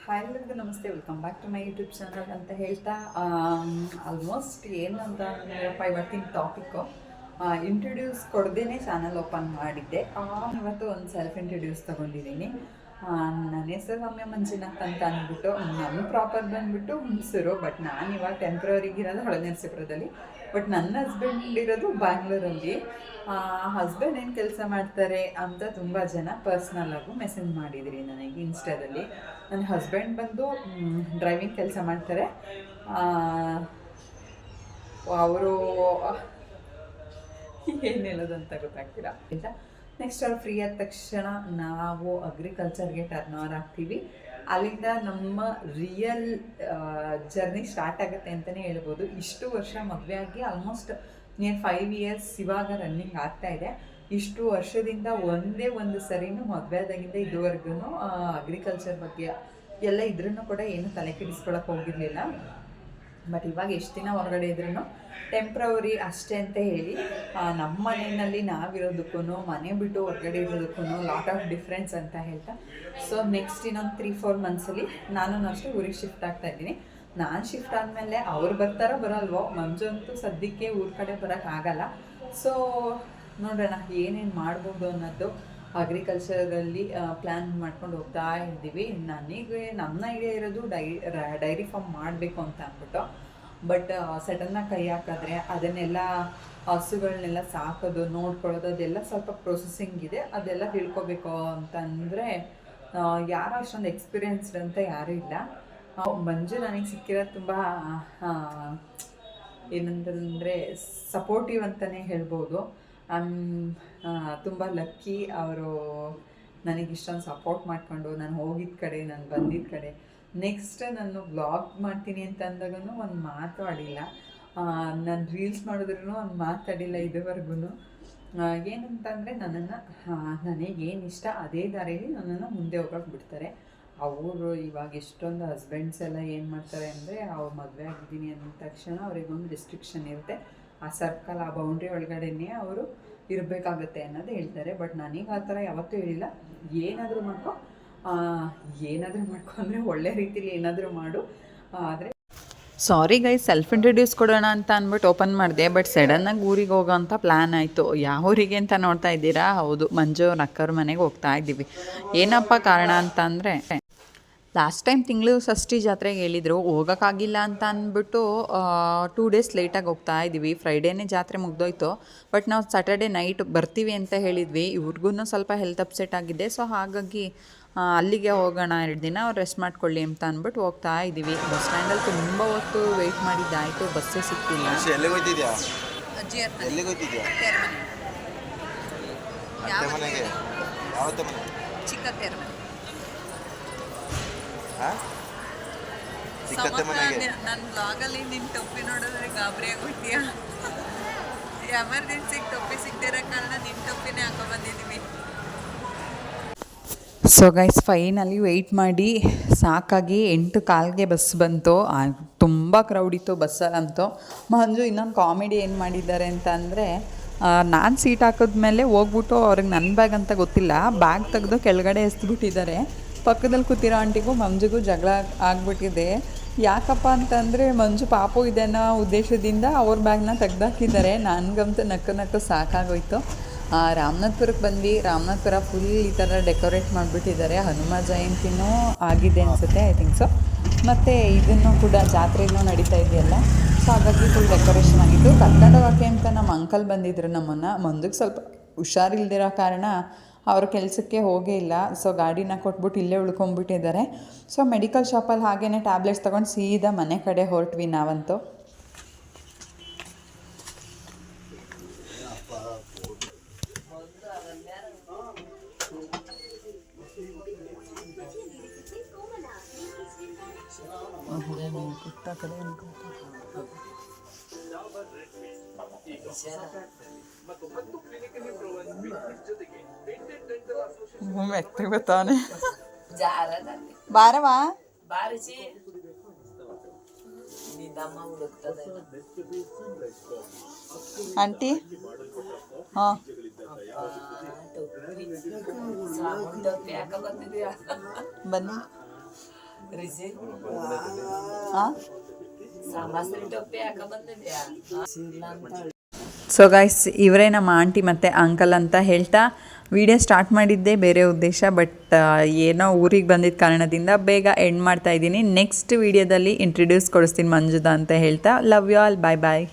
Hi ಎಲ್ಲರಿಗೂ ನಮಸ್ತೆ, welcome back to my YouTube channel ಅಂತ ಹೇಳ್ತಾ ಆಲ್ಮೋಸ್ಟ್ ಏನಂತ ಏನಪ್ಪ ಇವತ್ತಿನ ಟಾಪಿಕ್ಕು ಇಂಟ್ರೊಡ್ಯೂಸ್ ಕೊಡ್ದೇ ಚಾನಲ್ ಓಪನ್ ಮಾಡಿದ್ದೆ. ಇವತ್ತು ಒಂದು ಸೆಲ್ಫ್ ಇಂಟ್ರೊಡ್ಯೂಸ್ ತೊಗೊಂಡಿದ್ದೀನಿ. ನನ್ನ ಹೆಸರು ರಮ್ಯ ಮಂಜುನಾಥ್ ಅಂತ ಅಂದ್ಬಿಟ್ಟು, ನಮ್ಮ ಪ್ರಾಪರ್ ಬಂದುಬಿಟ್ಟು ಹುಣಸೂರು, ಬಟ್ ನಾನು ಇವಾಗ ಟೆಂಪ್ರವರಿಗಿರೋದು ಹೊಳೆನರಸೀಪುರದಲ್ಲಿ. ಬಟ್ ನನ್ನ ಹಸ್ಬೆಂಡ್ ಇರೋದು ಬ್ಯಾಂಗ್ಳೂರಲ್ಲಿ. ಹಸ್ಬೆಂಡ್ ಏನು ಕೆಲಸ ಮಾಡ್ತಾರೆ ಅಂತ ತುಂಬ ಜನ ಪರ್ಸ್ನಲ್ಲಾಗೂ ಮೆಸೇಜ್ ಮಾಡಿದಿರಿ ನನಗೆ ಇನ್ಸ್ಟಾದಲ್ಲಿ. ನನ್ನ ಹಸ್ಬೆಂಡ್ ಬಂದು ಡ್ರೈವಿಂಗ್ ಕೆಲಸ ಮಾಡ್ತಾರೆ. ಅವರು ಏನು ಹೇಳೋದಂತ ಗೊತ್ತಾಗ್ತೀರಾ ಆಯಿತಾ. ನೆಕ್ಸ್ಟ್ ಅವ್ರು ಫ್ರೀ ಆದ ತಕ್ಷಣ ನಾವು ಅಗ್ರಿಕಲ್ಚರ್ಗೆ ಟರ್ನ್ ಓವರ್ ಆಗ್ತೀವಿ. ಅಲ್ಲಿಂದ ನಮ್ಮ ರಿಯಲ್ ಜರ್ನಿ ಸ್ಟಾರ್ಟ್ ಆಗುತ್ತೆ ಅಂತಲೇ ಹೇಳ್ಬೋದು. ಇಷ್ಟು ವರ್ಷ ಮದುವೆ ಆಗಿ ಆಲ್ಮೋಸ್ಟ್ ನಿಯರ್ 5 ಇಯರ್ಸ್ ಇವಾಗ ರನ್ನಿಂಗ್ ಆಗ್ತಾ ಇದೆ. ಇಷ್ಟು ವರ್ಷದಿಂದ ಒಂದೇ ಒಂದು ಸರಿನೂ ಮದುವೆ ಆದಾಗಿಂದ ಇದುವರೆಗೂ ಅಗ್ರಿಕಲ್ಚರ್ ಬಗ್ಗೆ ಎಲ್ಲ ಇದ್ರೂ ಕೂಡ ಏನು ತಲೆ ಕೆಡಿಸ್ಕೊಳಕ್ಕೆ ಹೋಗಿರಲಿಲ್ಲ. ಬಟ್ ಇವಾಗ ಎಷ್ಟು ದಿನ ಹೊರಗಡೆ ಇದ್ರೂ ಟೆಂಪ್ರವರಿ ಅಷ್ಟೇ ಅಂತ ಹೇಳಿ ನಮ್ಮ ಮನೆಯಲ್ಲಿ ನಾವಿರೋದಕ್ಕೂ ಮನೆ ಬಿಟ್ಟು ಹೊರಗಡೆ ಇರೋದಕ್ಕೂ ಲಾಟ್ ಆಫ್ ಡಿಫ್ರೆನ್ಸ್ ಅಂತ ಹೇಳ್ತಾ, ಸೊ ನೆಕ್ಸ್ಟ್ ಇನ್ನೊಂದು 3-4 ಮಂತ್ಸಲ್ಲಿ ನಾನು ಅಷ್ಟೇ ಊರಿಗೆ ಶಿಫ್ಟ್ ಆಗ್ತಾ ಇದ್ದೀನಿ. ನಾನು ಶಿಫ್ಟ್ ಆದಮೇಲೆ ಅವ್ರು ಬರ್ತಾರೋ ಬರಲ್ವೋ, ಮಂಜು ಅಂತೂ ಸದ್ಯಕ್ಕೆ ಊರ ಕಡೆ ಬರೋಕ್ಕಾಗಲ್ಲ. ಸೊ ನೋಡೋಣ ಏನೇನು ಮಾಡ್ಬೋದು ಅನ್ನೋದು ಅಗ್ರಿಕಲ್ಚರಲ್ಲಿ ಪ್ಲ್ಯಾನ್ ಮಾಡ್ಕೊಂಡು ಹೋಗ್ತಾ ಇದ್ದೀವಿ. ನನಗೆ ನನ್ನ ಐಡಿಯಾ ಇರೋದು ಡೈರಿ ಫಾರ್ಮ್ ಮಾಡಬೇಕು ಅಂತ ಅಂದ್ಬಿಟ್ಟು. ಬಟ್ ಸಡನ್ನಾಗಿ ಕೈ ಹಾಕಿದ್ರೆ ಅದನ್ನೆಲ್ಲ ಹಸುಗಳನ್ನೆಲ್ಲ ಸಾಕೋದು ನೋಡ್ಕೊಳ್ಳೋದು ಅದೆಲ್ಲ ಸ್ವಲ್ಪ ಪ್ರೊಸೆಸಿಂಗ್ ಇದೆ. ಅದೆಲ್ಲ ತಿಳ್ಕೊಬೇಕು ಅಂತಂದರೆ ಯಾರು ಅಷ್ಟೊಂದು ಎಕ್ಸ್ಪೀರಿಯನ್ಸ್ಡ್ ಅಂತ ಯಾರೂ ಇಲ್ಲ. ಮಂಜು ನನಗೆ ಸಿಕ್ಕಿರೋದು ತುಂಬ ಏನಂತಂದರೆ ಸಪೋರ್ಟಿವ್ ಅಂತಲೇ ಹೇಳ್ಬೋದು. ತುಂಬ ಲಕ್ಕಿ. ಅವರು ನನಗೆ ಇಷ್ಟೊಂದು ಸಪೋರ್ಟ್ ಮಾಡಿಕೊಂಡು ನಾನು ಹೋಗಿದ್ದ ಕಡೆ, ನಾನು ಬಂದಿದ್ದ ಕಡೆ. ನೆಕ್ಸ್ಟ್ ನಾನು ವ್ಲಾಗ್ ಮಾಡ್ತೀನಿ ಅಂತ ಅಂದಾಗೂ ಒಂದು ಮಾತು ಆಡಿಲ್ಲ. ನಾನು ರೀಲ್ಸ್ ಮಾಡಿದ್ರೂ ಒಂದು ಮಾತಾಡಿಲ್ಲ ಇದುವರೆಗೂ. ಏನಂತಂದರೆ ನನ್ನನ್ನು ನನಗೇನು ಇಷ್ಟ ಅದೇ ದಾರಿಯಲ್ಲಿ ನನ್ನನ್ನು ಮುಂದೆ ಹೋಗೋಕೆ ಬಿಡ್ತಾರೆ. ಅವರು ಇವಾಗ ಎಷ್ಟೊಂದು ಹಸ್ಬೆಂಡ್ಸ್ ಎಲ್ಲ ಏನು ಮಾಡ್ತಾರೆ ಅಂದರೆ, ಅವ್ರು ಮದುವೆ ಆಗಿದ್ದೀನಿ ಅಂದ ತಕ್ಷಣ ಅವ್ರಿಗೊಂದು ರಿಸ್ಟ್ರಿಕ್ಷನ್ ಇರುತ್ತೆ. ಆ ಸರ್ಕಲ್, ಆ ಬೌಂಡ್ರಿ ಒಳಗಡೆನೇ ಅವರು ಇರಬೇಕಾಗತ್ತೆ ಅನ್ನೋದು ಹೇಳ್ತಾರೆ. ಬಟ್ ನನಗೆ ಆ ಥರ ಯಾವತ್ತೂ ಹೇಳಿಲ್ಲ. ಏನಾದರೂ ಮಾಡ್ಕೊ ಅಂದರೆ ಒಳ್ಳೆ ರೀತಿಲಿ ಏನಾದರೂ ಮಾಡು. ಆದರೆ ಸಾರಿ ಗೈಸ್, ಸೆಲ್ಫ್ ಇಂಟ್ರೊಡ್ಯೂಸ್ ಕೊಡೋಣ ಅಂತ ಅಂದ್ಬಿಟ್ಟು ಓಪನ್ ಮಾಡಿದೆ. ಬಟ್ ಸಡನ್ನಾಗಿ ಊರಿಗೆ ಹೋಗೋ ಅಂಥ ಪ್ಲ್ಯಾನ್ ಆಯಿತು. ಯಾವ ಊರಿಗೆ ಅಂತ ನೋಡ್ತಾ ಇದ್ದೀರಾ? ಹೌದು, ಮಂಜು ಅವ್ರ ಅಕ್ಕವ್ರ ಮನೆಗೆ ಹೋಗ್ತಾ ಇದ್ದೀವಿ. ಏನಪ್ಪ ಕಾರಣ ಅಂತ ಅಂದರೆ, ಲಾಸ್ಟ್ ಟೈಮ್ ತಿಂಗಳು ಷಷ್ಠಿ ಜಾತ್ರೆಗೆ ಹೇಳಿದರು, ಹೋಗೋಕ್ಕಾಗಿಲ್ಲ ಅಂತ ಅಂದ್ಬಿಟ್ಟು 2 ಡೇಸ್ ಲೇಟಾಗಿ ಹೋಗ್ತಾ ಇದ್ದೀವಿ. ಫ್ರೈಡೇನೇ ಜಾತ್ರೆ ಮುಗ್ದೋಯ್ತು. ಬಟ್ ನಾವು ಸ್ಯಾಟರ್ಡೆ ನೈಟ್ ಬರ್ತೀವಿ ಅಂತ ಹೇಳಿದ್ವಿ. ಇವ್ರಿಗೂ ಸ್ವಲ್ಪ ಹೆಲ್ತ್ ಅಪ್ಸೆಟ್ ಆಗಿದೆ. ಸೊ ಹಾಗಾಗಿ ಅಲ್ಲಿಗೆ ಹೋಗೋಣ, 2 ದಿನ ಅವ್ರು ರೆಸ್ಟ್ ಮಾಡ್ಕೊಳ್ಳಿ ಅಂತ ಅಂದ್ಬಿಟ್ಟು ಹೋಗ್ತಾ ಇದ್ದೀವಿ. ಬಸ್ ಸ್ಟ್ಯಾಂಡಲ್ಲಿ ತುಂಬ ಹೊತ್ತು ವೆಯ್ಟ್ ಮಾಡಿದ್ದಾಯಿತು, ಬಸ್ಸೇ ಸಿಕ್ಕಿಲ್ಲ. ನನ್ನ ಬ್ಲಾಗಲ್ಲಿ ನಿನ್ನ ಟೊಪ್ಪಿ ನೋಡಿದ್ರೆ ಗಾಬರಿ ಆಗೋಗ್ತೀಯಾ? ಎಮರ್ಜೆನ್ಸಿಗೆ ಟೊಪ್ಪಿ ಸಿಗ್ತಿರೋ ಕಾರಣ ನಿನ್ನ ಟೊಪ್ಪಿನೇ ಹಾಕೊಂಡ್ಬಂದಿದ್ದೀವಿ. ಸೊ ಗೈಸ್, ಫೈನಲಿ ವೆಯ್ಟ್ ಮಾಡಿ ಸಾಕಾಗಿ 8:15ಗೆ ಬಸ್ ಬಂತು. ತುಂಬ ಕ್ರೌಡ್ ಇತ್ತು ಬಸ್ಸಲ್ಲಂತೂ. ಮಂಜು ಇನ್ನೊಂದು ಕಾಮಿಡಿ ಏನು ಮಾಡಿದ್ದಾರೆ ಅಂತ ಅಂದರೆ, ನಾನು ಸೀಟ್ ಹಾಕಿದ್ಮೇಲೆ ಹೋಗ್ಬಿಟ್ಟು ಅವ್ರಿಗೆ ನನ್ನ ಬ್ಯಾಗ್ ಅಂತ ಗೊತ್ತಿಲ್ಲ, ಬ್ಯಾಗ್ ತೆಗೆದು ಕೆಳಗಡೆ ಎಸ್ದುಬಿಟ್ಟಿದ್ದಾರೆ. ಪಕ್ಕದಲ್ಲಿ ಕೂತಿರೋ ಆಂಟಿಗೂ ಮಂಜುಗೂ ಜಗಳ ಆಗಿಬಿಟ್ಟಿದೆ. ಯಾಕಪ್ಪ ಅಂತಂದರೆ, ಮಂಜು ಪಾಪು ಇದೆ ಅನ್ನೋ ಉದ್ದೇಶದಿಂದ ಅವ್ರ ಬ್ಯಾಗ್ನ ತೆಗ್ದಾಕಿದ್ದಾರೆ. ನನಗಂತೂ ನಕ್ಕು ಸಾಕಾಗೋಯ್ತು. ರಾಮನಾಥ್ಪುರಕ್ಕೆ ಬಂದ್ವಿ. ರಾಮನಾಥ್ಪುರ ಫುಲ್ ಈ ಥರ ಡೆಕೋರೇಟ್ ಮಾಡಿಬಿಟ್ಟಿದ್ದಾರೆ. ಹನುಮ ಜಯಂತಿನೂ ಆಗಿದೆ ಅನಿಸುತ್ತೆ, ಐ ಥಿಂಕ್ ಸೊ. ಮತ್ತು ಇದನ್ನು ಕೂಡ ಜಾತ್ರೆನೂ ನಡೀತಾ ಇದೆಯಲ್ಲ, ಸೊ ಹಾಗಾಗಿ ಫುಲ್ ಡೆಕೋರೇಷನ್ ಆಗಿತ್ತು. ಕರ್ಕೊಂಡು ಹೋಗೋಕ್ಕೆ ಅಂತ ನಮ್ಮ ಅಂಕಲ್ ಬಂದಿದ್ದರು ನಮ್ಮನ್ನು. ಮಂದಿಗೆ ಸ್ವಲ್ಪ ಹುಷಾರಿಲ್ದಿರೋ ಕಾರಣ ಅವ್ರ ಕೆಲಸಕ್ಕೆ ಹೋಗೇ ಇಲ್ಲ. ಸೊ ಗಾಡಿನ ಕೊಟ್ಬಿಟ್ಟು ಇಲ್ಲೇ ಉಳ್ಕೊಂಬಿಟ್ಟಿದ್ದಾರೆ. ಸೊ ಮೆಡಿಕಲ್ ಶಾಪಲ್ಲಿ ಹಾಗೇ ಟ್ಯಾಬ್ಲೆಟ್ಸ್ ತೊಗೊಂಡು ಸೀದಾ ಮನೆ ಕಡೆ ಹೊರಟ್ವಿ ನಾವಂತೂ. ಮೆತ್ತಗೆ ಬಾರವಾ ಆಂಟಿ. ಹಾಂ, ಬನ್ನಿ. ಸೊ ಗೈಸ್, ಇವರೇ ನಮ್ಮ ಆಂಟಿ ಮತ್ತು ಅಂಕಲ್ ಅಂತ ಹೇಳ್ತಾ ವಿಡಿಯೋ ಸ್ಟಾರ್ಟ್ ಮಾಡಿದ್ದೇ ಬೇರೆ ಉದ್ದೇಶ, ಬಟ್ ಏನೋ ಊರಿಗೆ ಬಂದಿದ್ದ ಕಾರಣದಿಂದ ಬೇಗ ಎಂಡ್ ಮಾಡ್ತಾ ಇದ್ದೀನಿ. ನೆಕ್ಸ್ಟ್ ವಿಡಿಯೋದಲ್ಲಿ ಇಂಟ್ರಡ್ಯೂಸ್ ಕೊಡಿಸ್ತೀನಿ ಮಂಜುದಾ ಅಂತ ಹೇಳ್ತಾ, love you all, bye bye.